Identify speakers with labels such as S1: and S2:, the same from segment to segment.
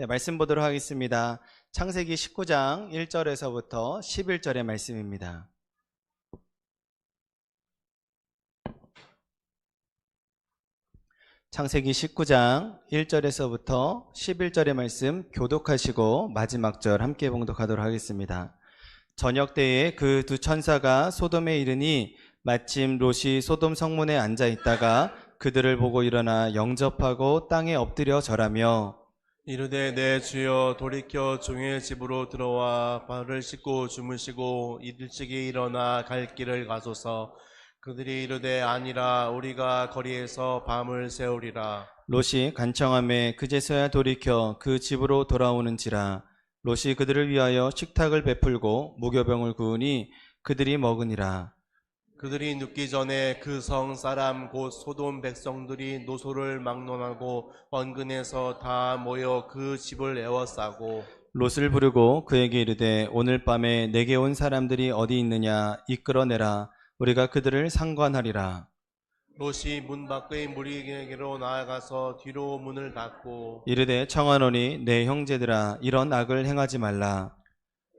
S1: 네, 말씀 보도록 하겠습니다. 창세기 19장 1절에서부터 11절의 말씀입니다. 창세기 19장 1절에서부터 11절의 말씀 교독하시고 마지막 절 함께 봉독하도록 하겠습니다. 저녁 때에 그 두 천사가 소돔에 이르니 마침 롯이 소돔 성문에 앉아 있다가 그들을 보고 일어나 영접하고 땅에 엎드려 절하며
S2: 이르되 내 주여 돌이켜 종의 집으로 들어와 발을 씻고 주무시고 일찍이 일어나 갈 길을 가소서. 그들이 이르되 아니라 우리가 거리에서 밤을 새우리라.
S1: 롯이 간청하매 그제서야 돌이켜 그 집으로 돌아오는지라. 롯이 그들을 위하여 식탁을 베풀고 무교병을 구우니 그들이 먹으니라.
S2: 그들이 눕기 전에 그 성 사람 곧 소돔 백성들이 노소를 막론하고 원근에서 다 모여 그 집을 에워싸고
S1: 롯을 부르고 그에게 이르되 오늘 밤에 내게 온 사람들이 어디 있느냐 이끌어내라. 우리가 그들을 상관하리라.
S2: 롯이 문 밖의 무리에게로 나아가서 뒤로 문을 닫고
S1: 이르되 청하노니 내 형제들아 이런 악을 행하지 말라.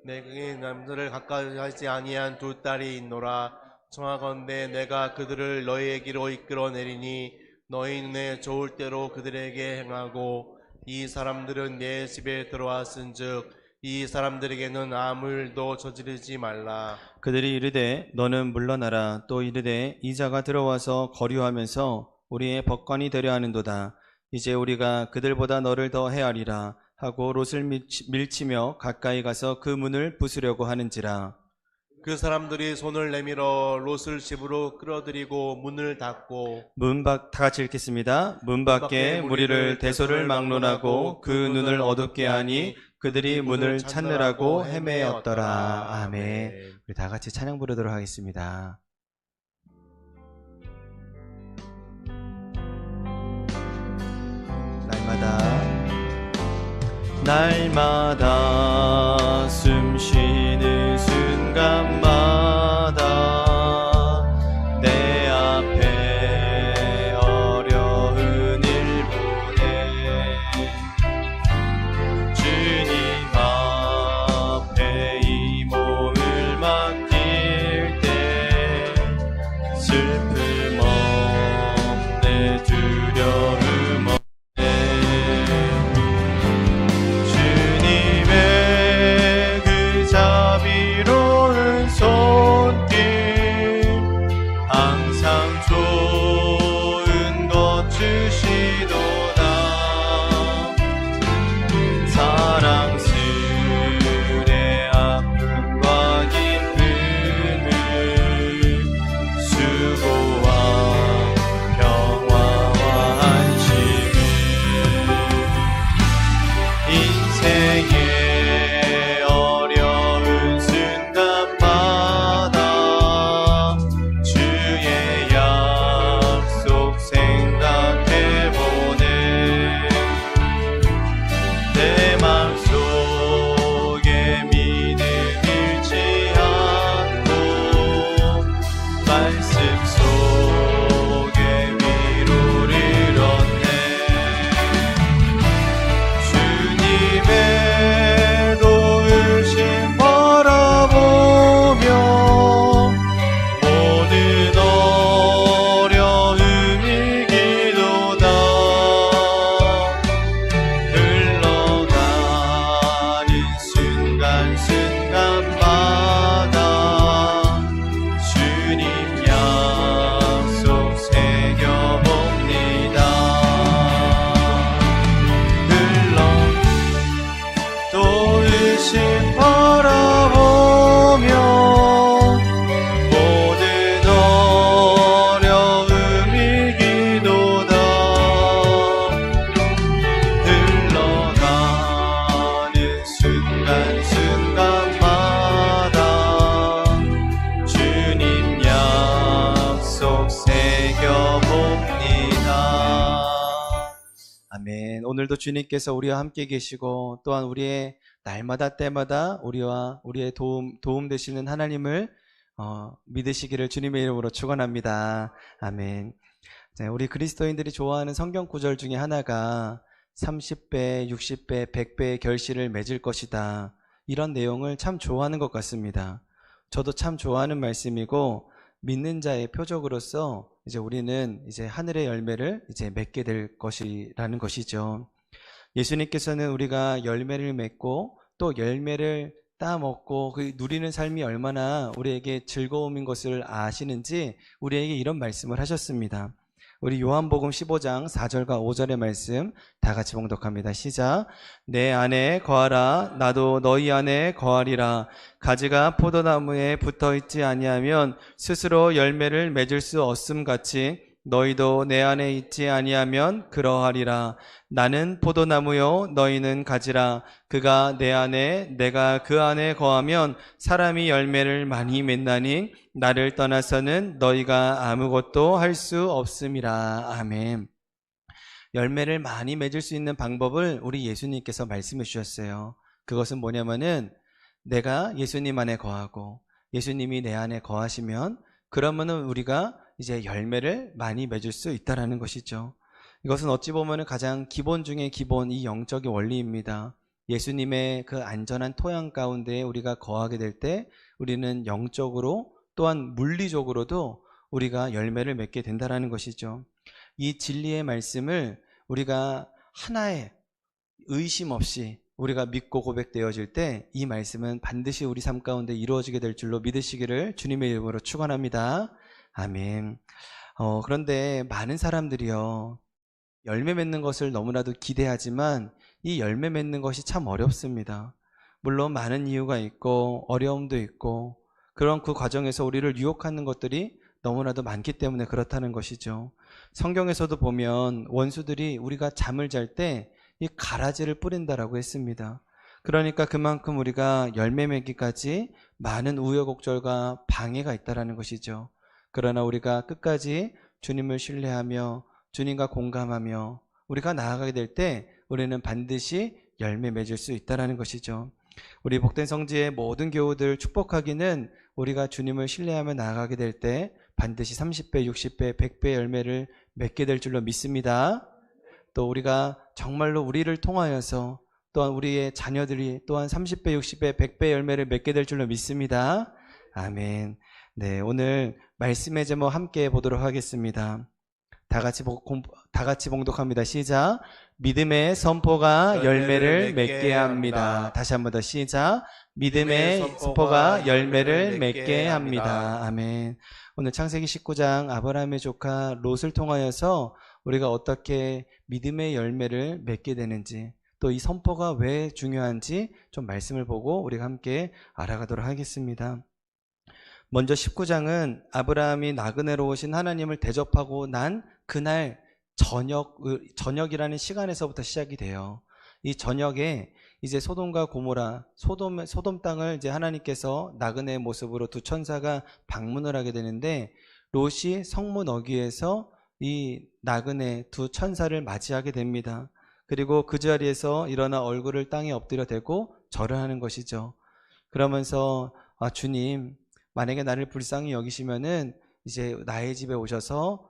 S2: 내게 남들을 가까이 하지 아니한 두 딸이 있노라. 청하건대 내가 그들을 너희에게로 이끌어내리니 너희 눈에 좋을 대로 그들에게 행하고 이 사람들은 내 집에 들어왔은즉 이 사람들에게는 아무 일도 저지르지 말라.
S1: 그들이 이르되 너는 물러나라. 또 이르되 이 자가 들어와서 거류하면서 우리의 법관이 되려 하는도다. 이제 우리가 그들보다 너를 더 헤아리라 하고 롯을 밀치며 가까이 가서 그 문을 부수려고 하는지라.
S2: 그 사람들이 손을 내밀어 롯을 집으로 끌어들이고 문을 닫고
S1: 다 같이 읽겠습니다. 문 밖에 무리를 대소를 막론하고 그 눈을 어둡게 하니 그들이 문을 찾느라고 헤매었더라. 아멘. 우리 다 같이 찬양 부르도록 하겠습니다. 날마다 숨 쉬는 순간마다 내 앞에 어려운 일 보내 주님 앞에 이 몸을 맡길 때 슬픔 없네 두려움 없네 아멘. 오늘도 주님께서 우리와 함께 계시고 또한 우리의 날마다 때마다 우리의 도움 되시는 하나님을 믿으시기를 주님의 이름으로 축원합니다. 아멘. 우리 그리스도인들이 좋아하는 성경 구절 중에 하나가 30배, 60배, 100배의 결실을 맺을 것이다. 이런 내용을 참 좋아하는 것 같습니다. 저도 참 좋아하는 말씀이고 믿는 자의 표적으로서 이제 우리는 이제 하늘의 열매를 이제 맺게 될 것이라는 것이죠. 예수님께서는 우리가 열매를 맺고 또 열매를 따먹고 그 누리는 삶이 얼마나 우리에게 즐거움인 것을 아시는지 우리에게 이런 말씀을 하셨습니다. 우리 요한복음 15장 4절과 5절의 말씀 다 같이 봉독합니다. 시작. 내 안에 거하라 나도 너희 안에 거하리라. 가지가 포도나무에 붙어있지 아니하면 스스로 열매를 맺을 수 없음 같이 너희도 내 안에 있지 아니하면 그러하리라. 나는 포도나무요 너희는 가지라. 그가 내 안에 내가 그 안에 거하면 사람이 열매를 많이 맺나니 나를 떠나서는 너희가 아무것도 할 수 없음이라. 아멘. 열매를 많이 맺을 수 있는 방법을 우리 예수님께서 말씀해 주셨어요. 그것은 뭐냐면은 내가 예수님 안에 거하고 예수님이 내 안에 거하시면 그러면은 우리가 이제 열매를 많이 맺을 수 있다라는 것이죠. 이것은 어찌 보면 가장 기본 중에 기본 이 영적인 원리입니다. 예수님의 그 안전한 토양 가운데 우리가 거하게 될 때 우리는 영적으로 또한 물리적으로도 우리가 열매를 맺게 된다라는 것이죠. 이 진리의 말씀을 우리가 하나의 의심 없이 우리가 믿고 고백되어질 때 이 말씀은 반드시 우리 삶 가운데 이루어지게 될 줄로 믿으시기를 주님의 이름으로 축원합니다. 아멘. 그런데 많은 사람들이요 열매 맺는 것을 너무나도 기대하지만 이 열매 맺는 것이 참 어렵습니다. 물론 많은 이유가 있고 어려움도 있고 그런 그 과정에서 우리를 유혹하는 것들이 너무나도 많기 때문에 그렇다는 것이죠. 성경에서도 보면 원수들이 우리가 잠을 잘 때 이 가라지를 뿌린다라고 했습니다. 그러니까 그만큼 우리가 열매 맺기까지 많은 우여곡절과 방해가 있다라는 것이죠. 그러나 우리가 끝까지 주님을 신뢰하며 주님과 공감하며 우리가 나아가게 될 때 우리는 반드시 열매 맺을 수 있다라는 것이죠. 우리 복된 성지의 모든 교우들 축복하기는 우리가 주님을 신뢰하며 나아가게 될 때 반드시 30배, 60배, 100배 열매를 맺게 될 줄로 믿습니다. 또 우리가 정말로 우리를 통하여서 또한 우리의 자녀들이 또한 30배, 60배, 100배 열매를 맺게 될 줄로 믿습니다. 아멘. 네, 오늘 말씀의 제목 함께 보도록 하겠습니다. 다 같이 봉독합니다. 시작. 믿음의 선포가 열매를 맺게 합니다. 다시 한번 더 시작. 믿음의 선포가 열매를 맺게 합니다. 아멘. 오늘 창세기 19장 아브라함의 조카 롯을 통하여서 우리가 어떻게 믿음의 열매를 맺게 되는지 또 이 선포가 왜 중요한지 좀 말씀을 보고 우리가 함께 알아가도록 하겠습니다. 먼저 19장은 아브라함이 나그네로 오신 하나님을 대접하고 난 그날 저녁이라는 시간에서부터 시작이 돼요. 이 저녁에 이제 소돔과 고모라, 소돔 땅을 이제 하나님께서 나그네의 모습으로 두 천사가 방문을 하게 되는데 롯이 성문 어귀에서 이 나그네 두 천사를 맞이하게 됩니다. 그리고 그 자리에서 일어나 얼굴을 땅에 엎드려 대고 절을 하는 것이죠. 그러면서 주님, 만약에 나를 불쌍히 여기시면은 이제 나의 집에 오셔서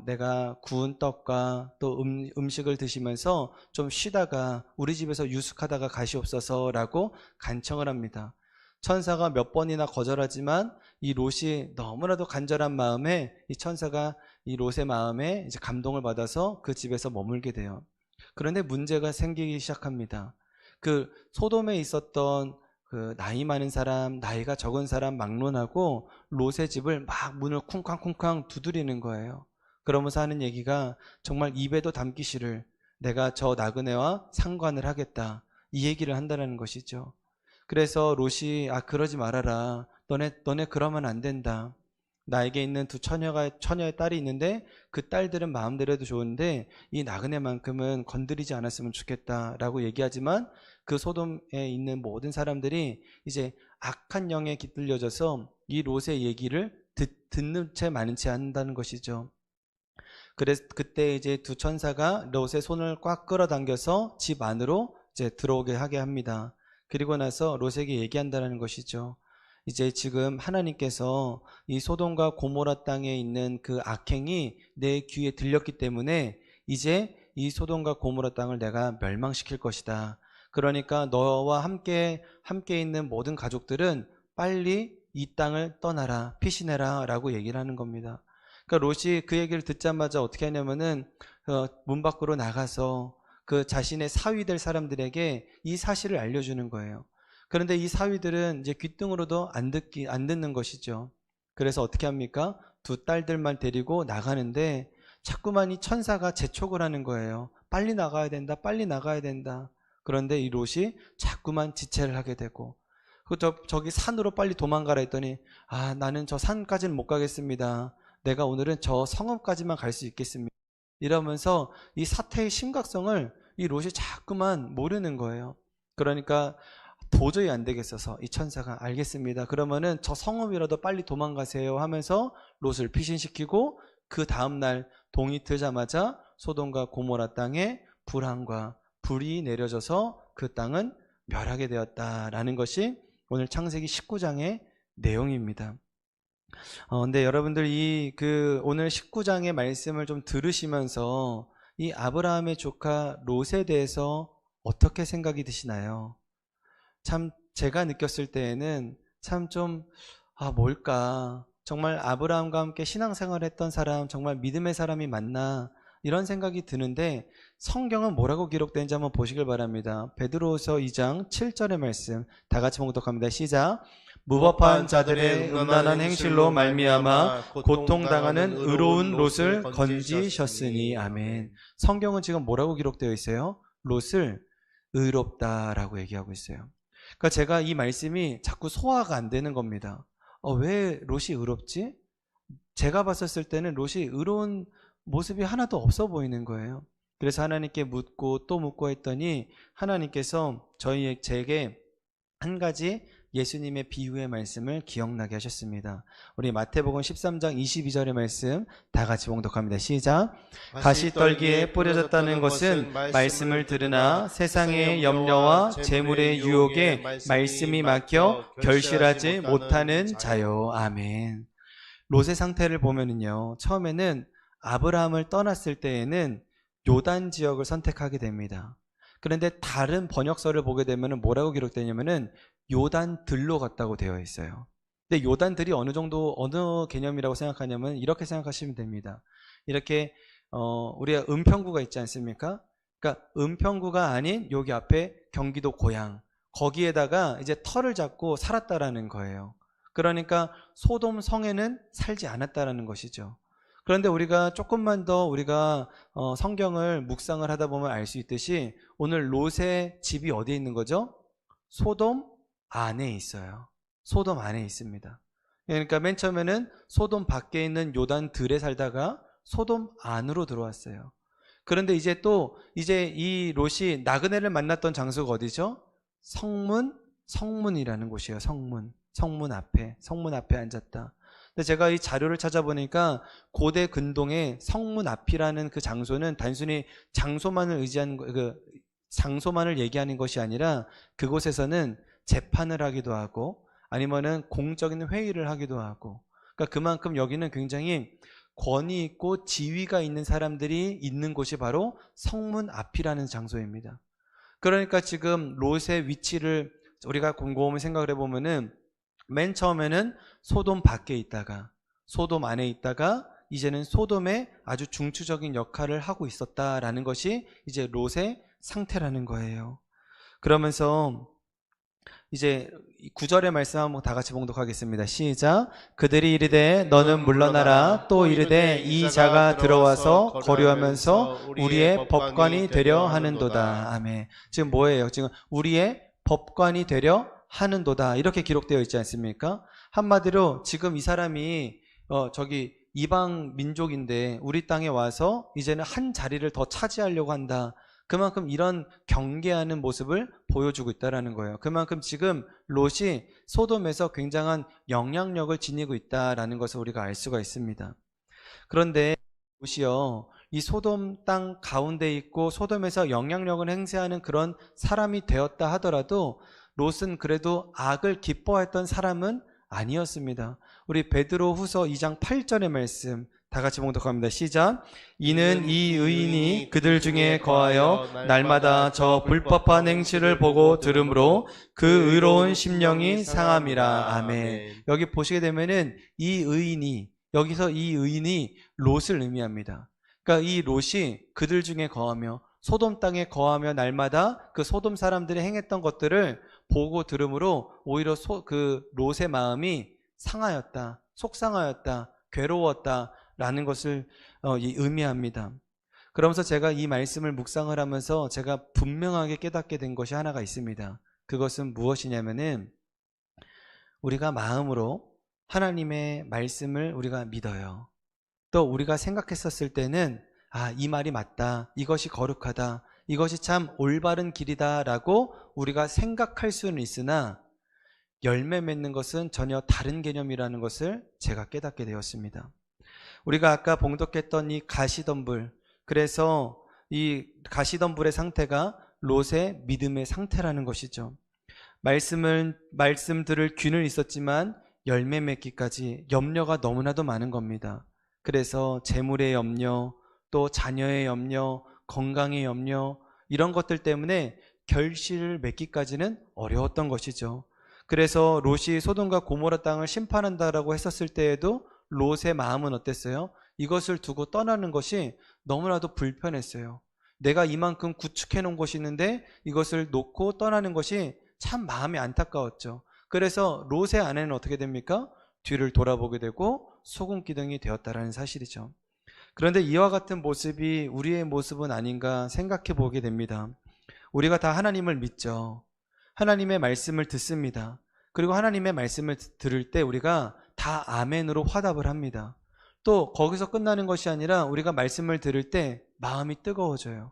S1: 내가 구운 떡과 또 음식을 드시면서 좀 쉬다가 우리 집에서 유숙하다가 가시옵소서라고 간청을 합니다. 천사가 몇 번이나 거절하지만 이 롯이 너무나도 간절한 마음에 이 천사가 이 롯의 마음에 이제 감동을 받아서 그 집에서 머물게 돼요. 그런데 문제가 생기기 시작합니다. 그 소돔에 있었던 그 나이 많은 사람, 나이가 적은 사람 막론하고 롯의 집을 막 문을 쿵쾅쿵쾅 두드리는 거예요. 그러면서 하는 얘기가 정말 입에도 담기 싫을 내가 저 나그네와 상관을 하겠다. 이 얘기를 한다는 것이죠. 그래서 롯이 그러지 말아라. 너네 그러면 안 된다. 나에게 있는 두 처녀의 딸이 있는데 그 딸들은 마음대로 해도 좋은데 이 나그네만큼은 건드리지 않았으면 좋겠다라고 얘기하지만 그 소돔에 있는 모든 사람들이 이제 악한 영에 깃들려져서 이 롯의 얘기를 듣는 채 마는 채 한다는 것이죠. 그래서 그때 이제 두 천사가 롯의 손을 꽉 끌어당겨서 집 안으로 이제 들어오게 하게 합니다. 그리고 나서 롯에게 얘기한다는 것이죠. 이제 지금 하나님께서 이 소돔과 고모라 땅에 있는 그 악행이 내 귀에 들렸기 때문에 이제 이 소돔과 고모라 땅을 내가 멸망시킬 것이다. 그러니까 너와 함께 있는 모든 가족들은 빨리 이 땅을 떠나라, 피신해라 라고 얘기를 하는 겁니다. 그러니까 롯이 그 얘기를 듣자마자 어떻게 하냐면은 문 밖으로 나가서 그 자신의 사위 될 사람들에게 이 사실을 알려주는 거예요. 그런데 이 사위들은 이제 귓등으로도 안 듣는 것이죠. 그래서 어떻게 합니까? 두 딸들만 데리고 나가는데 자꾸만 이 천사가 재촉을 하는 거예요. 빨리 나가야 된다, 빨리 나가야 된다. 그런데 이 롯이 자꾸만 지체를 하게 되고, 저기 산으로 빨리 도망가라 했더니, 나는 저 산까지는 못 가겠습니다. 내가 오늘은 저 성읍까지만 갈 수 있겠습니다. 이러면서 이 사태의 심각성을 이 롯이 자꾸만 모르는 거예요. 그러니까 도저히 안 되겠어서 이 천사가 알겠습니다. 그러면은 저 성읍이라도 빨리 도망가세요 하면서 롯을 피신시키고, 그 다음날 동이 트자마자 소돔과 고모라 땅에 불황과 불이 내려져서 그 땅은 멸하게 되었다라는 것이 오늘 창세기 19장의 내용입니다. 근데 여러분들 오늘 19장의 말씀을 좀 들으시면서 이 아브라함의 조카 롯에 대해서 어떻게 생각이 드시나요? 참 제가 느꼈을 때에는 참 좀 뭘까, 정말 아브라함과 함께 신앙생활을 했던 사람, 정말 믿음의 사람이 맞나, 이런 생각이 드는데 성경은 뭐라고 기록되는지 한번 보시길 바랍니다. 베드로후서 2장 7절의 말씀 다 같이 봉독합니다. 시작. 무법한 자들의 음란한 행실로 말미암아 고통당하는 의로운 롯을 건지셨으니. 아멘. 성경은 지금 뭐라고 기록되어 있어요? 롯을 의롭다라고 얘기하고 있어요. 그러니까 제가 이 말씀이 자꾸 소화가 안 되는 겁니다. 왜 롯이 의롭지? 제가 봤었을 때는 롯이 의로운 모습이 하나도 없어 보이는 거예요. 그래서 하나님께 묻고 또 묻고 했더니 하나님께서 제게 한 가지 예수님의 비유의 말씀을 기억나게 하셨습니다. 우리 마태복음 13장 22절의 말씀 다 같이 봉독합니다. 시작. 가시떨기에 뿌려졌다는 것은 말씀을 들으나 세상의 염려와 재물의 유혹에 말씀이 막혀 결실하지 못하는 자요. 아멘. 롯의 상태를 보면은요, 처음에는 아브라함을 떠났을 때에는 요단 지역을 선택하게 됩니다. 그런데 다른 번역서를 보게 되면 뭐라고 기록되냐면은 요단들로 갔다고 되어 있어요. 근데 요단들이 어느 개념이라고 생각하냐면 이렇게 생각하시면 됩니다. 이렇게 우리가 은평구가 있지 않습니까? 그러니까 은평구가 아닌 여기 앞에 경기도 고양, 거기에다가 이제 터를 잡고 살았다라는 거예요. 그러니까 소돔 성에는 살지 않았다라는 것이죠. 그런데 우리가 조금만 더 우리가 성경을 묵상을 하다 보면 알 수 있듯이 오늘 롯의 집이 어디에 있는 거죠? 소돔 안에 있어요. 소돔 안에 있습니다. 그러니까 맨 처음에는 소돔 밖에 있는 요단들에 살다가 소돔 안으로 들어왔어요. 그런데 이제 이 롯이 나그네를 만났던 장소가 어디죠? 성문이라는 곳이에요. 성문 앞에 앉았다. 근데 제가 이 자료를 찾아보니까 고대 근동의 성문 앞이라는 그 장소는 단순히 장소만을 장소만을 얘기하는 것이 아니라 그곳에서는 재판을 하기도 하고 아니면은 공적인 회의를 하기도 하고, 그러니까 그만큼 여기는 굉장히 권위 있고 지위가 있는 사람들이 있는 곳이 바로 성문 앞이라는 장소입니다. 그러니까 지금 롯의 위치를 우리가 곰곰이 생각을 해보면은 맨 처음에는 소돔 밖에 있다가 소돔 안에 있다가 이제는 소돔의 아주 중추적인 역할을 하고 있었다라는 것이 이제 롯의 상태라는 거예요. 그러면서 이제 9절의 말씀 한번 다 같이 봉독하겠습니다. 시작. 그들이 이르되 너는 물러나라. 또 이르되 이 자가 들어와서 거류하면서 우리의 법관이 되려 하는도다. 아멘. 지금 뭐예요? 지금 우리의 법관이 되려 하는도다, 이렇게 기록되어 있지 않습니까? 한마디로 지금 이 사람이 저기 이방 민족인데 우리 땅에 와서 이제는 한 자리를 더 차지하려고 한다. 그만큼 이런 경계하는 모습을 보여주고 있다는 거예요. 그만큼 지금 롯이 소돔에서 굉장한 영향력을 지니고 있다는 것을 우리가 알 수가 있습니다. 그런데 롯이요, 이 소돔 땅 가운데 있고 소돔에서 영향력을 행사하는 그런 사람이 되었다 하더라도 롯은 그래도 악을 기뻐했던 사람은 아니었습니다. 우리 베드로 후서 2장 8절의 말씀 다 같이 봉독합니다. 시작. 이는 이 의인이 그들 중에 거하여 날마다 저 불법한 행실을 보고 들으므로 그 의로운 심령이 상함이라. 아멘. 여기 보시게 되면은 이 의인이, 여기서 이 의인이 롯을 의미합니다. 그러니까 이 롯이 그들 중에 거하며 소돔 땅에 거하며 날마다 그 소돔 사람들이 행했던 것들을 보고 들으므로 오히려 그 롯의 마음이 상하였다, 속상하였다, 괴로웠다 라는 것을 의미합니다. 그러면서 제가 이 말씀을 묵상을 하면서 제가 분명하게 깨닫게 된 것이 하나가 있습니다. 그것은 무엇이냐면은 우리가 마음으로 하나님의 말씀을 우리가 믿어요. 또 우리가 생각했었을 때는 이 말이 맞다, 이것이 거룩하다, 이것이 참 올바른 길이다 라고 우리가 생각할 수는 있으나 열매 맺는 것은 전혀 다른 개념이라는 것을 제가 깨닫게 되었습니다. 우리가 아까 봉독했던 이 가시덤불, 그래서 이 가시덤불의 상태가 롯의 믿음의 상태라는 것이죠. 말씀 들을 귀는 있었지만 열매 맺기까지 염려가 너무나도 많은 겁니다. 그래서 재물의 염려, 또 자녀의 염려, 건강의 염려, 이런 것들 때문에 결실을 맺기까지는 어려웠던 것이죠. 그래서 롯이 소돔과 고모라 땅을 심판한다라고 했었을 때에도 롯의 마음은 어땠어요? 이것을 두고 떠나는 것이 너무나도 불편했어요. 내가 이만큼 구축해 놓은 것이 있는데 이것을 놓고 떠나는 것이 참 마음이 안타까웠죠. 그래서 롯의 아내는 어떻게 됩니까? 뒤를 돌아보게 되고 소금기둥이 되었다라는 사실이죠. 그런데 이와 같은 모습이 우리의 모습은 아닌가 생각해 보게 됩니다. 우리가 다 하나님을 믿죠. 하나님의 말씀을 듣습니다. 그리고 하나님의 말씀을 들을 때 우리가 다 아멘으로 화답을 합니다. 또 거기서 끝나는 것이 아니라 우리가 말씀을 들을 때 마음이 뜨거워져요.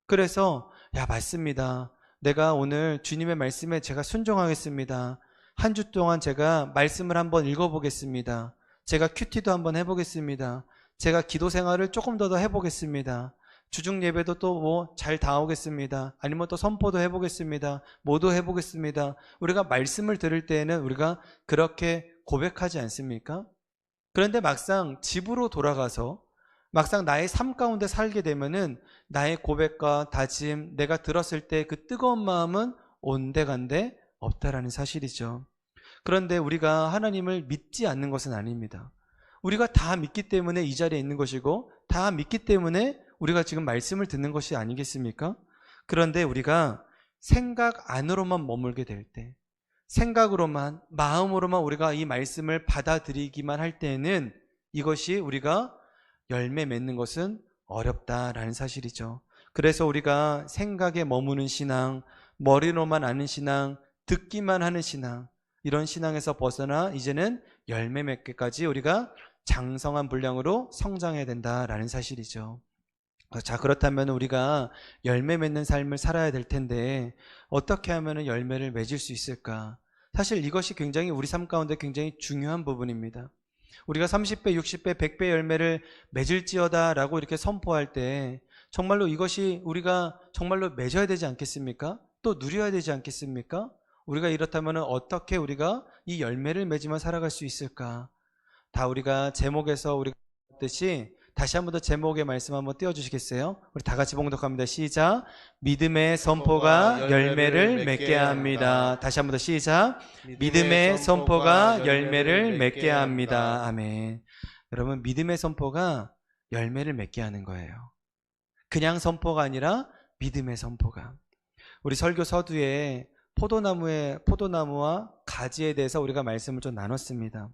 S1: 그래서 맞습니다. 내가 오늘 주님의 말씀에 제가 순종하겠습니다. 한 주 동안 제가 말씀을 한번 읽어보겠습니다. 제가 큐티도 한번 해보겠습니다. 제가 기도 생활을 조금 더 해보겠습니다. 주중 예배도 또 잘 다오겠습니다. 아니면 또 선포도 해보겠습니다. 모두 해보겠습니다. 우리가 말씀을 들을 때에는 우리가 그렇게 고백하지 않습니까? 그런데 막상 집으로 돌아가서 막상 나의 삶 가운데 살게 되면은 나의 고백과 다짐, 내가 들었을 때 그 뜨거운 마음은 온데간데 없다라는 사실이죠. 그런데 우리가 하나님을 믿지 않는 것은 아닙니다. 우리가 다 믿기 때문에 이 자리에 있는 것이고 다 믿기 때문에 우리가 지금 말씀을 듣는 것이 아니겠습니까? 그런데 우리가 생각 안으로만 머물게 될 때, 생각으로만, 마음으로만 우리가 이 말씀을 받아들이기만 할 때에는 이것이 우리가 열매 맺는 것은 어렵다라는 사실이죠. 그래서 우리가 생각에 머무는 신앙, 머리로만 아는 신앙, 듣기만 하는 신앙, 이런 신앙에서 벗어나 이제는 열매 맺기까지 우리가 장성한 분량으로 성장해야 된다라는 사실이죠. 자, 그렇다면 우리가 열매 맺는 삶을 살아야 될 텐데 어떻게 하면 열매를 맺을 수 있을까? 사실 이것이 굉장히 우리 삶 가운데 굉장히 중요한 부분입니다. 우리가 30배, 60배, 100배 열매를 맺을지어다 라고 이렇게 선포할 때 정말로 이것이 우리가 정말로 맺어야 되지 않겠습니까? 또 누려야 되지 않겠습니까? 우리가 이렇다면 어떻게 우리가 이 열매를 맺으며 살아갈 수 있을까? 다 우리가 제목에서 우리가 했듯이 다시 한 번 더 제목의 말씀 한번 띄워주시겠어요? 우리 다 같이 봉독합니다. 시작. 믿음의 선포가 열매를 맺게 합니다. 다시 한 번 더 시작. 믿음의 선포가 열매를 맺게 합니다. 아멘. 여러분, 믿음의 선포가 열매를 맺게 하는 거예요. 그냥 선포가 아니라 믿음의 선포가. 우리 설교 서두에 포도나무와 가지에 대해서 우리가 말씀을 좀 나눴습니다.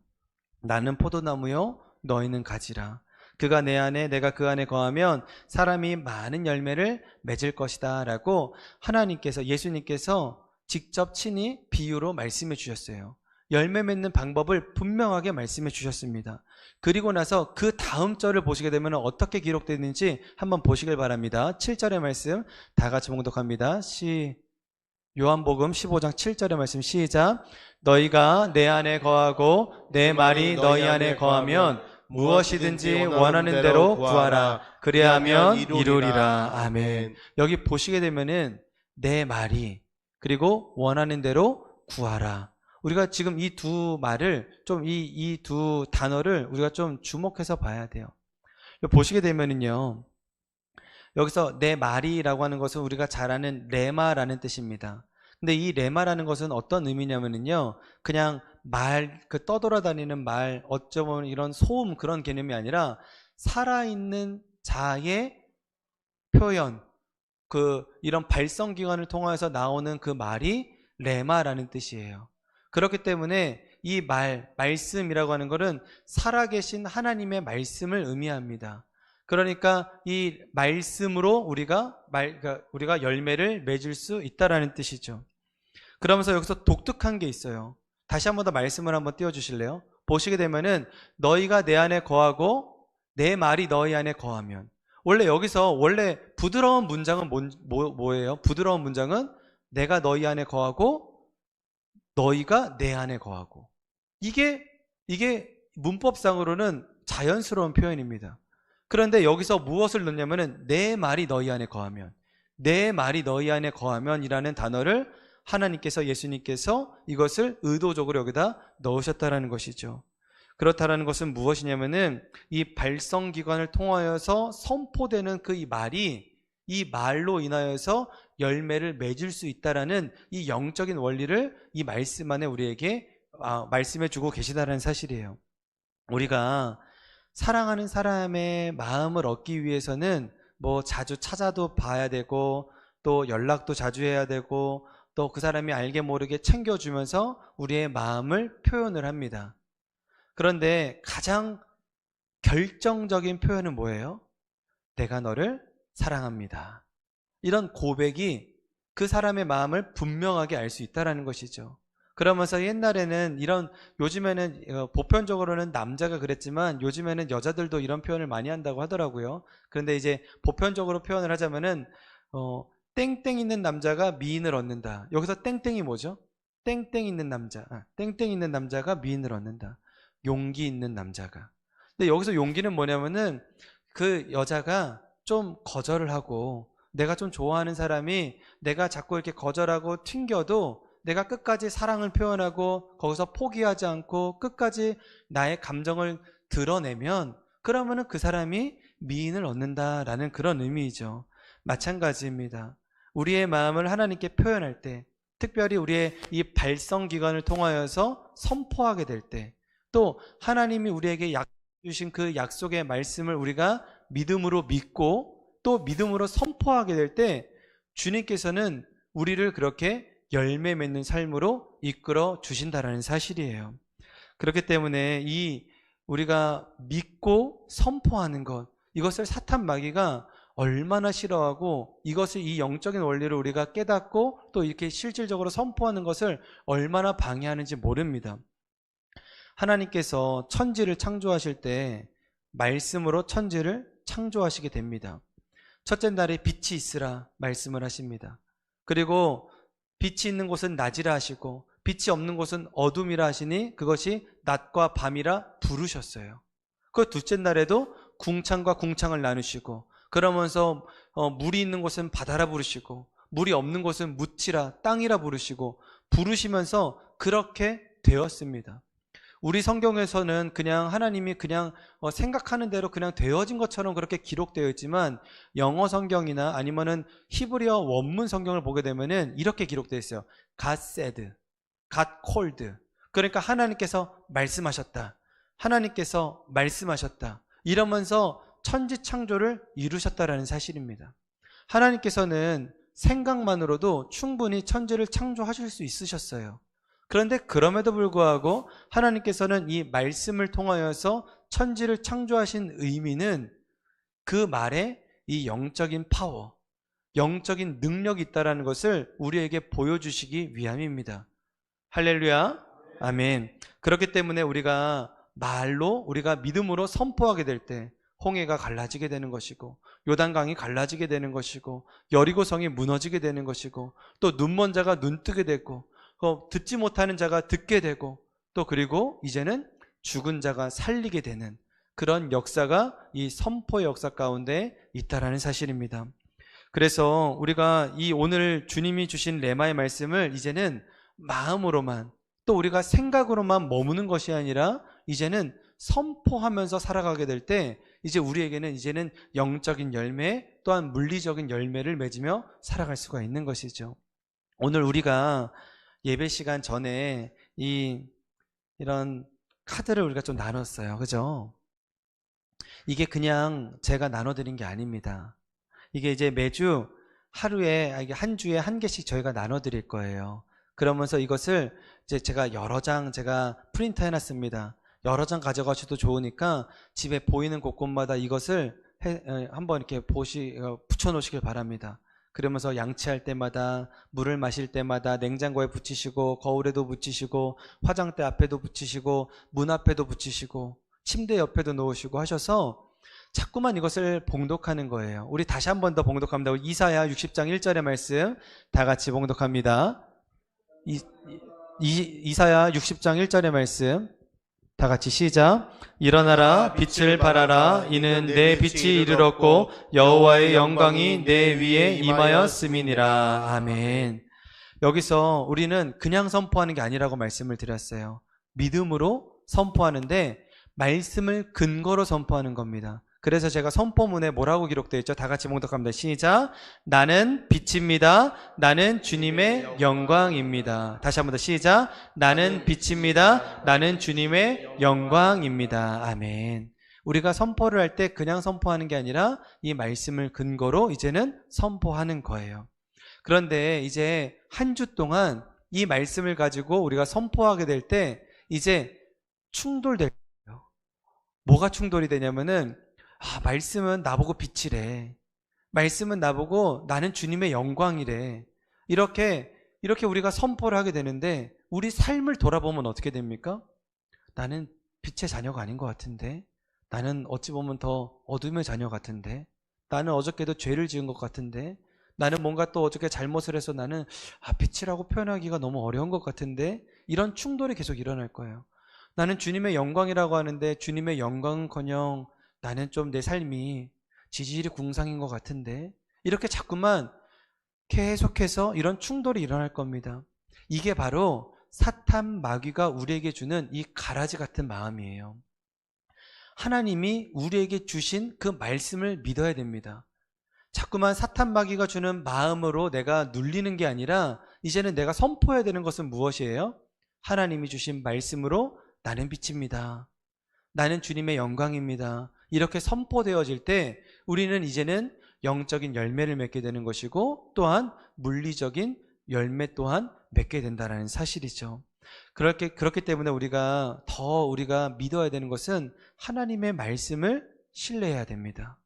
S1: 나는 포도나무요, 너희는 가지라. 그가 내 안에, 내가 그 안에 거하면 사람이 많은 열매를 맺을 것이다 라고 하나님께서, 예수님께서 직접 친히 비유로 말씀해 주셨어요. 열매 맺는 방법을 분명하게 말씀해 주셨습니다. 그리고 나서 그 다음 절을 보시게 되면 어떻게 기록되어 있는지 한번 보시길 바랍니다. 7절의 말씀 다 같이 봉독합니다. 요한복음 15장 7절의 말씀 시작. 너희가 내 안에 거하고 내 말이 너희 안에 거하면 무엇이든지 원하는 대로 구하라. 그리하면 이루리라. 아멘. 여기 보시게 되면은 내 말이, 그리고 원하는 대로 구하라. 우리가 지금 이 두 말을 좀 이 두 단어를 우리가 좀 주목해서 봐야 돼요. 보시게 되면은요, 여기서 내 말이라고 하는 것은 우리가 잘 아는 레마라는 뜻입니다. 근데 이 레마라는 것은 어떤 의미냐면은요, 그냥 떠돌아다니는 말, 어쩌면 이런 소음 그런 개념이 아니라 살아있는 자의 표현, 이런 발성기관을 통해서 나오는 그 말이 레마라는 뜻이에요. 그렇기 때문에 이 말씀이라고 하는 것은 살아계신 하나님의 말씀을 의미합니다. 그러니까 이 말씀으로 우리가 열매를 맺을 수 있다라는 뜻이죠. 그러면서 여기서 독특한 게 있어요. 다시 한 번 더 말씀을 한번 띄워주실래요? 보시게 되면은 너희가 내 안에 거하고 내 말이 너희 안에 거하면, 여기서 부드러운 문장은 뭐예요? 부드러운 문장은 내가 너희 안에 거하고 너희가 내 안에 거하고. 이게 문법상으로는 자연스러운 표현입니다. 그런데 여기서 무엇을 넣냐면은 내 말이 너희 안에 거하면, 내 말이 너희 안에 거하면이라는 단어를 하나님께서, 예수님께서 이것을 의도적으로 여기다 넣으셨다라는 것이죠. 그렇다라는 것은 무엇이냐면은 이 발성기관을 통하여서 선포되는 이 말로 인하여서 열매를 맺을 수 있다라는 이 영적인 원리를 이 말씀 안에 우리에게 말씀해 주고 계시다라는 사실이에요. 우리가 사랑하는 사람의 마음을 얻기 위해서는 자주 찾아도 봐야 되고, 또 연락도 자주 해야 되고, 또 그 사람이 알게 모르게 챙겨주면서 우리의 마음을 표현을 합니다. 그런데 가장 결정적인 표현은 뭐예요? 내가 너를 사랑합니다. 이런 고백이 그 사람의 마음을 분명하게 알 수 있다는 것이죠. 그러면서 옛날에는 요즘에는 보편적으로는 남자가 그랬지만 요즘에는 여자들도 이런 표현을 많이 한다고 하더라고요. 그런데 이제 보편적으로 표현을 하자면은 땡땡 있는 남자가 미인을 얻는다. 여기서 땡땡이 뭐죠? 땡땡 있는 남자가 미인을 얻는다. 용기 있는 남자가. 근데 여기서 용기는 뭐냐면은 그 여자가 좀 거절을 하고, 내가 좀 좋아하는 사람이 내가 자꾸 이렇게 거절하고 튕겨도 내가 끝까지 사랑을 표현하고 거기서 포기하지 않고 끝까지 나의 감정을 드러내면, 그러면은 그 사람이 미인을 얻는다라는 그런 의미이죠. 마찬가지입니다. 우리의 마음을 하나님께 표현할 때, 특별히 우리의 이 발성기관을 통하여서 선포하게 될 때, 또 하나님이 우리에게 주신 그 약속의 말씀을 우리가 믿음으로 믿고 또 믿음으로 선포하게 될 때, 주님께서는 우리를 그렇게 열매 맺는 삶으로 이끌어 주신다라는 사실이에요. 그렇기 때문에 우리가 믿고 선포하는 것, 이것을 사탄 마귀가 얼마나 싫어하고, 이 영적인 원리를 우리가 깨닫고 또 이렇게 실질적으로 선포하는 것을 얼마나 방해하는지 모릅니다. 하나님께서 천지를 창조하실 때 말씀으로 천지를 창조하시게 됩니다. 첫째 날에 빛이 있으라 말씀을 하십니다. 그리고 빛이 있는 곳은 낮이라 하시고 빛이 없는 곳은 어둠이라 하시니 그것이 낮과 밤이라 부르셨어요. 그 둘째 날에도 궁창과 궁창을 나누시고, 그러면서 물이 있는 곳은 바다라 부르시고 물이 없는 곳은 묻히라 땅이라 부르시면서 그렇게 되었습니다. 우리 성경에서는 그냥 하나님이 생각하는 대로 그냥 되어진 것처럼 그렇게 기록되어 있지만, 영어 성경이나 아니면은 히브리어 원문 성경을 보게 되면은 이렇게 기록되어 있어요. God said, God called. 그러니까 하나님께서 말씀하셨다. 하나님께서 말씀하셨다. 이러면서 천지 창조를 이루셨다라는 사실입니다. 하나님께서는 생각만으로도 충분히 천지를 창조하실 수 있으셨어요. 그런데 그럼에도 불구하고 하나님께서는 이 말씀을 통하여서 천지를 창조하신 의미는 그 말에 이 영적인 파워, 영적인 능력이 있다는 것을 우리에게 보여주시기 위함입니다. 할렐루야, 아멘. 그렇기 때문에 우리가 믿음으로 선포하게 될 때 홍해가 갈라지게 되는 것이고, 요단강이 갈라지게 되는 것이고, 여리고성이 무너지게 되는 것이고, 또 눈먼 자가 눈뜨게 되고, 듣지 못하는 자가 듣게 되고, 또 그리고 이제는 죽은 자가 살리게 되는 그런 역사가 이 선포의 역사 가운데 있다라는 사실입니다. 그래서 우리가 오늘 주님이 주신 레마의 말씀을 이제는 마음으로만, 또 우리가 생각으로만 머무는 것이 아니라 이제는 선포하면서 살아가게 될 때 이제 우리에게는 이제는 영적인 열매 또한 물리적인 열매를 맺으며 살아갈 수가 있는 것이죠. 오늘 우리가 예배 시간 전에 이런 카드를 우리가 좀 나눴어요. 그죠? 이게 그냥 제가 나눠드린 게 아닙니다. 이게 이제 매주 이게 한 주에 한 개씩 저희가 나눠드릴 거예요. 그러면서 이것을 이제 제가 여러 장 제가 프린터 해놨습니다. 여러 장 가져가셔도 좋으니까 집에 보이는 곳곳마다 이것을 한번 이렇게 붙여놓으시길 바랍니다. 그러면서 양치할 때마다, 물을 마실 때마다 냉장고에 붙이시고, 거울에도 붙이시고, 화장대 앞에도 붙이시고, 문 앞에도 붙이시고, 침대 옆에도 놓으시고 하셔서 자꾸만 이것을 봉독하는 거예요. 우리 다시 한 번 더 봉독합니다. 이사야 60장 1절의 말씀 다 같이 봉독합니다. 이사야 60장 1절의 말씀 다 같이 시작. 일어나라 빛을 발하라 이는 내 빛이 이르렀고 여호와의 영광이 내 위에 임하였음이니라. 아멘. 여기서 우리는 그냥 선포하는 게 아니라고 말씀을 드렸어요. 믿음으로 선포하는데 말씀을 근거로 선포하는 겁니다. 그래서 제가 선포문에 뭐라고 기록되어 있죠? 다 같이 봉독합니다. 시작. 나는 빛입니다. 나는 주님의 영광입니다. 다시 한 번 더 시작. 나는 빛입니다. 나는 주님의 영광입니다. 아멘. 우리가 선포를 할 때 그냥 선포하는 게 아니라 이 말씀을 근거로 이제는 선포하는 거예요. 그런데 이제 한 주 동안 이 말씀을 가지고 우리가 선포하게 될 때 이제 충돌될 거예요. 뭐가 충돌이 되냐면은 말씀은 나보고 빛이래. 말씀은 나보고 나는 주님의 영광이래. 이렇게 우리가 선포를 하게 되는데 우리 삶을 돌아보면 어떻게 됩니까? 나는 빛의 자녀가 아닌 것 같은데, 나는 어찌 보면 더 어둠의 자녀 같은데, 나는 어저께도 죄를 지은 것 같은데, 나는 뭔가 또 어저께 잘못을 해서 나는 빛이라고 표현하기가 너무 어려운 것 같은데, 이런 충돌이 계속 일어날 거예요. 나는 주님의 영광이라고 하는데 주님의 영광은커녕 나는 좀 내 삶이 지질이 궁상인 것 같은데, 이렇게 자꾸만 계속해서 이런 충돌이 일어날 겁니다. 이게 바로 사탄 마귀가 우리에게 주는 이 가라지 같은 마음이에요. 하나님이 우리에게 주신 그 말씀을 믿어야 됩니다. 자꾸만 사탄 마귀가 주는 마음으로 내가 눌리는 게 아니라 이제는 내가 선포해야 되는 것은 무엇이에요? 하나님이 주신 말씀으로 나는 빛입니다. 나는 주님의 영광입니다. 이렇게 선포되어질 때 우리는 이제는 영적인 열매를 맺게 되는 것이고 또한 물리적인 열매 또한 맺게 된다는 사실이죠. 그렇기 때문에 우리가 믿어야 되는 것은 하나님의 말씀을 신뢰해야 됩니다.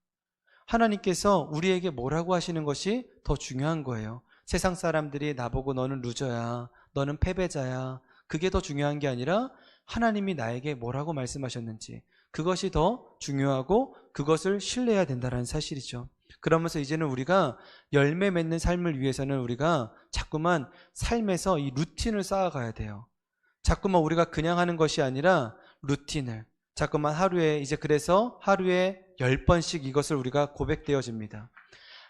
S1: 하나님께서 우리에게 뭐라고 하시는 것이 더 중요한 거예요. 세상 사람들이 나보고 너는 루저야, 너는 패배자야, 그게 더 중요한 게 아니라 하나님이 나에게 뭐라고 말씀하셨는지 그것이 더 중요하고 그것을 신뢰해야 된다는 사실이죠. 그러면서 이제는 우리가 열매 맺는 삶을 위해서는 우리가 자꾸만 삶에서 이 루틴을 쌓아가야 돼요. 자꾸만 우리가 그냥 하는 것이 아니라 루틴을 자꾸만 그래서 하루에 10번씩 이것을 우리가 고백되어집니다.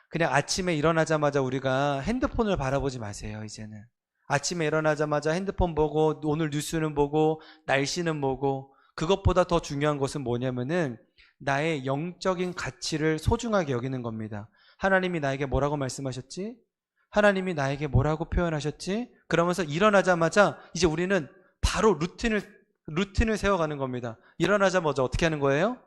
S1: 그냥 아침에 일어나자마자 우리가 핸드폰을 바라보지 마세요. 이제는 아침에 일어나자마자 핸드폰 보고 오늘 뉴스는 보고 날씨는 보고, 그것보다 더 중요한 것은 뭐냐면은 나의 영적인 가치를 소중하게 여기는 겁니다. 하나님이 나에게 뭐라고 말씀하셨지? 하나님이 나에게 뭐라고 표현하셨지? 그러면서 일어나자마자 이제 우리는 바로 루틴을 세워가는 겁니다. 일어나자마자 어떻게 하는 거예요?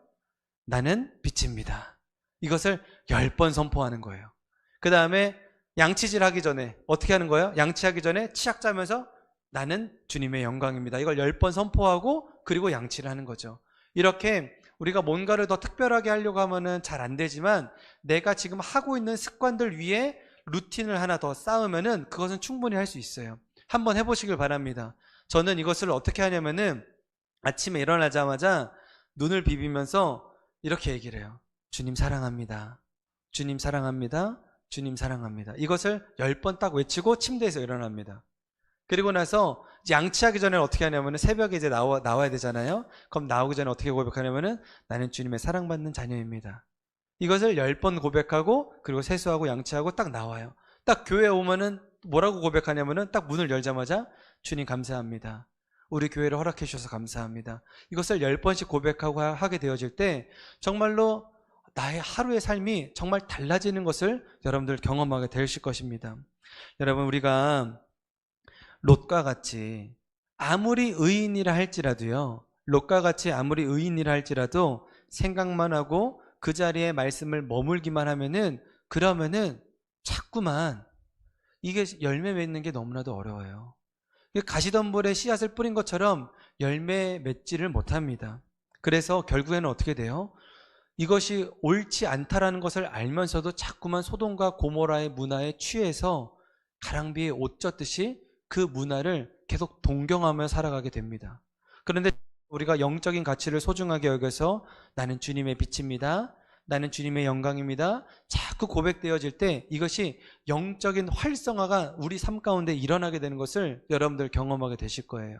S1: 나는 빛입니다. 이것을 10번 선포하는 거예요. 그 다음에 양치질 하기 전에 어떻게 하는 거예요? 양치하기 전에 치약 짜면서 나는 주님의 영광입니다. 이걸 10번 선포하고 그리고 양치를 하는 거죠. 이렇게 우리가 뭔가를 더 특별하게 하려고 하면은 잘 안 되지만 내가 지금 하고 있는 습관들 위에 루틴을 하나 더 쌓으면은 그것은 충분히 할 수 있어요. 한번 해보시길 바랍니다. 저는 이것을 어떻게 하냐면은 아침에 일어나자마자 눈을 비비면서 이렇게 얘기를 해요. 주님 사랑합니다. 주님 사랑합니다. 주님 사랑합니다. 이것을 10번 딱 외치고 침대에서 일어납니다. 그리고 나서 양치하기 전에 어떻게 하냐면은 새벽에 이제 나와야 되잖아요. 그럼 나오기 전에 어떻게 고백하냐면은 나는 주님의 사랑받는 자녀입니다. 이것을 10번 고백하고 그리고 세수하고 양치하고 딱 나와요. 딱 교회 오면은 뭐라고 고백하냐면은 딱 문을 열자마자 주님 감사합니다. 우리 교회를 허락해 주셔서 감사합니다. 이것을 10번씩 고백하고 하게 되어질 때 정말로 나의 하루의 삶이 정말 달라지는 것을 여러분들 경험하게 되실 것입니다. 여러분, 우리가 롯과 같이 아무리 의인이라 할지라도요, 롯과 같이 아무리 의인이라 할지라도 생각만 하고 그 자리에 말씀을 머물기만 하면은, 그러면은 자꾸만 이게 열매 맺는 게 너무나도 어려워요. 가시덤불에 씨앗을 뿌린 것처럼 열매 맺지를 못합니다. 그래서 결국에는 어떻게 돼요? 이것이 옳지 않다라는 것을 알면서도 자꾸만 소돔과 고모라의 문화에 취해서 가랑비에 옷 젖듯이 그 문화를 계속 동경하며 살아가게 됩니다. 그런데 우리가 영적인 가치를 소중하게 여겨서 나는 주님의 빛입니다, 나는 주님의 영광입니다, 자꾸 고백되어질 때 이것이 영적인 활성화가 우리 삶 가운데 일어나게 되는 것을 여러분들 경험하게 되실 거예요.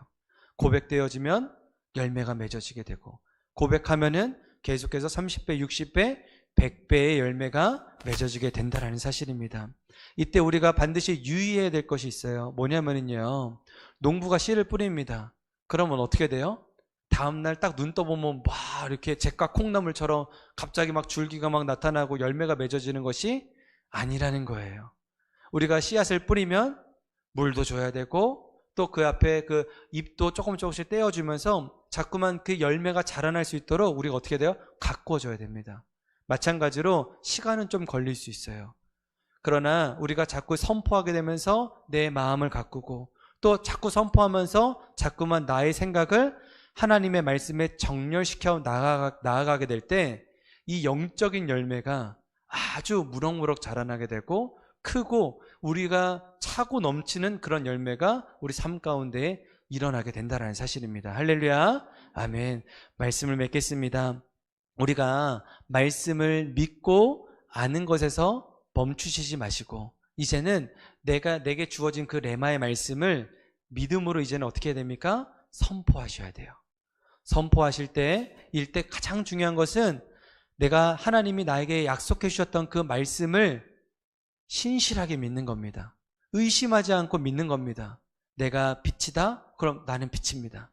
S1: 고백되어지면 열매가 맺어지게 되고, 고백하면은 계속해서 30배, 60배, 100배의 열매가 맺어지게 된다는 사실입니다. 이때 우리가 반드시 유의해야 될 것이 있어요. 뭐냐면요, 농부가 씨를 뿌립니다. 그러면 어떻게 돼요? 다음날 딱 눈 떠보면 막 이렇게 잭과 콩나물처럼 갑자기 막 줄기가 막 나타나고 열매가 맺어지는 것이 아니라는 거예요. 우리가 씨앗을 뿌리면 물도 줘야 되고, 또 그 앞에 그 잎도 조금씩 떼어주면서 자꾸만 그 열매가 자라날 수 있도록 우리가 어떻게 돼요? 가꿔줘야 됩니다. 마찬가지로 시간은 좀 걸릴 수 있어요. 그러나 우리가 자꾸 선포하게 되면서 내 마음을 가꾸고, 또 자꾸 선포하면서 자꾸만 나의 생각을 하나님의 말씀에 정렬시켜 나아가게 될 때 이 영적인 열매가 아주 무럭무럭 자라나게 되고, 크고 우리가 차고 넘치는 그런 열매가 우리 삶 가운데 일어나게 된다는 사실입니다. 할렐루야, 아멘. 말씀을 맺겠습니다. 우리가 말씀을 믿고 아는 것에서 멈추시지 마시고, 이제는 내게 주어진 그 레마의 말씀을 믿음으로 이제는 어떻게 해야 됩니까? 선포하셔야 돼요. 선포하실 때, 일때 가장 중요한 것은 내가 하나님이 나에게 약속해 주셨던 그 말씀을 신실하게 믿는 겁니다. 의심하지 않고 믿는 겁니다. 내가 빛이다? 그럼 나는 빛입니다.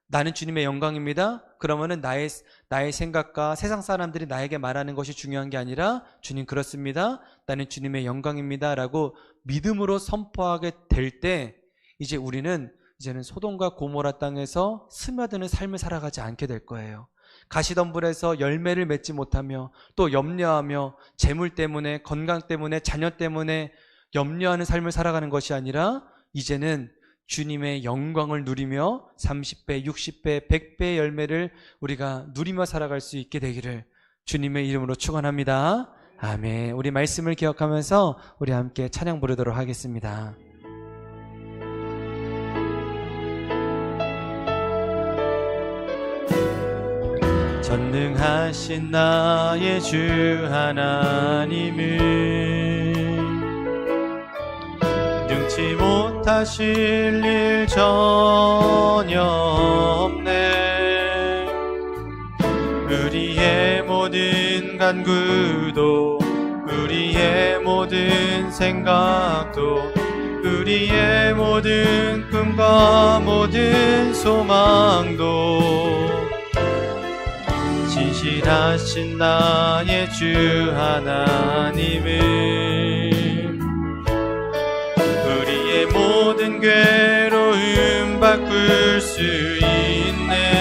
S1: 나는 주님의 영광입니다. 그러면은 나의 생각과 세상 사람들이 나에게 말하는 것이 중요한 게 아니라, 주님 그렇습니다, 나는 주님의 영광입니다 라고 믿음으로 선포하게 될 때, 이제는 소돔과 고모라 땅에서 스며드는 삶을 살아가지 않게 될 거예요. 가시덤불에서 열매를 맺지 못하며, 또 염려하며 재물 때문에, 건강 때문에, 자녀 때문에 염려하는 삶을 살아가는 것이 아니라, 이제는 주님의 영광을 누리며 30배, 60배, 100배의 열매를 우리가 누리며 살아갈 수 있게 되기를 주님의 이름으로 축원합니다. 아멘. 우리 말씀을 기억하면서 우리 함께 찬양 부르도록 하겠습니다. 전능하신 나의 주 하나님은 능치 못하실 일 전혀 없네. 우리의 모든 간구도, 우리의 모든 생각도, 우리의 모든 꿈과 모든 소망도 진실하신 나의 주 하나님은 우리의 모든 괴로움 바꿀 수 있네.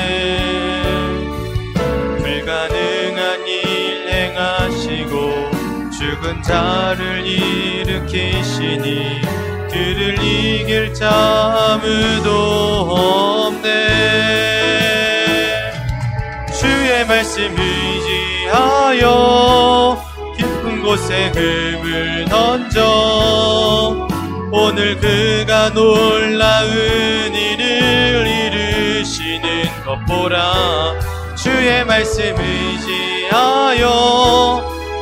S1: 불가능한 일 행하시고 죽은 자를 일으키시니 그를 이길 자 아무도 없네. 주의 말씀 의지하여 깊은 곳에 흠을 던져 오늘 그가 놀라운 일을 이루시는 것 보라. 주의 말씀 의지하여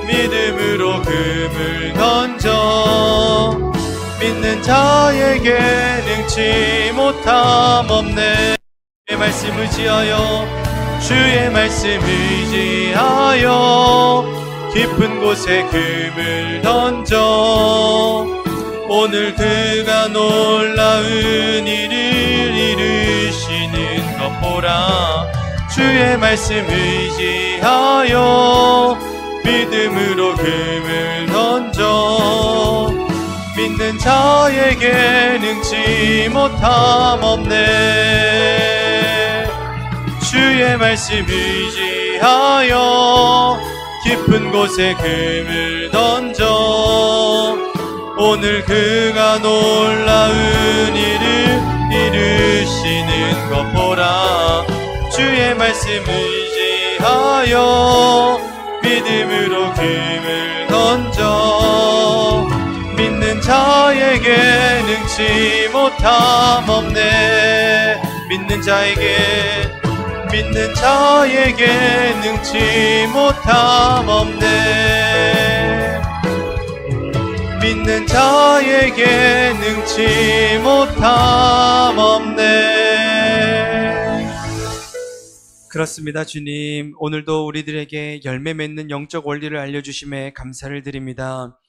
S1: 믿음으로 금을 던져 믿는 자에게 능치 못함 없네. 주의 말씀 의지하여, 주의 말씀 의지하여 깊은 곳에 금을 던져 오늘 그가 놀라운 일을 이루시 보라. 주의 말씀 의지하여 믿음으로 금을 던져 믿는 자에게 능치 못함 없네. 주의 말씀 의지하여 깊은 곳에 금을 던져 오늘 그가 놀라운 일을 이루시는 것 보라. 주의 말씀 의지하여 믿음으로 금을 던져 믿는 자에게 능치 못함 없네. 믿는 자에게 능치 못함 없네. 믿는 자에게 능치 못함 없네. 그렇습니다. 주님, 오늘도 우리들에게 열매 맺는 영적 원리를 알려주심에 감사를 드립니다.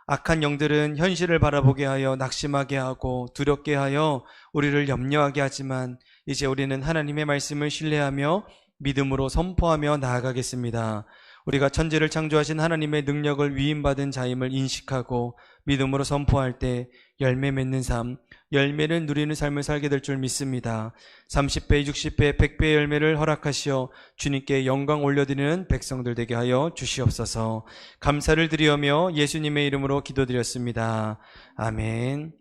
S1: 악한 영들은 현실을 바라보게 하여 낙심하게 하고 두렵게 하여 우리를 염려하게 하지만 이제 우리는 하나님의 말씀을 신뢰하며 믿음으로 선포하며 나아가겠습니다. 우리가 천지를 창조하신 하나님의 능력을 위임받은 자임을 인식하고 믿음으로 선포할 때 열매 맺는 삶, 열매를 누리는 삶을 살게 될 줄 믿습니다. 30배, 60배, 100배의 열매를 허락하시어 주님께 영광 올려드리는 백성들 되게 하여 주시옵소서. 감사를 드리며 예수님의 이름으로 기도드렸습니다. 아멘.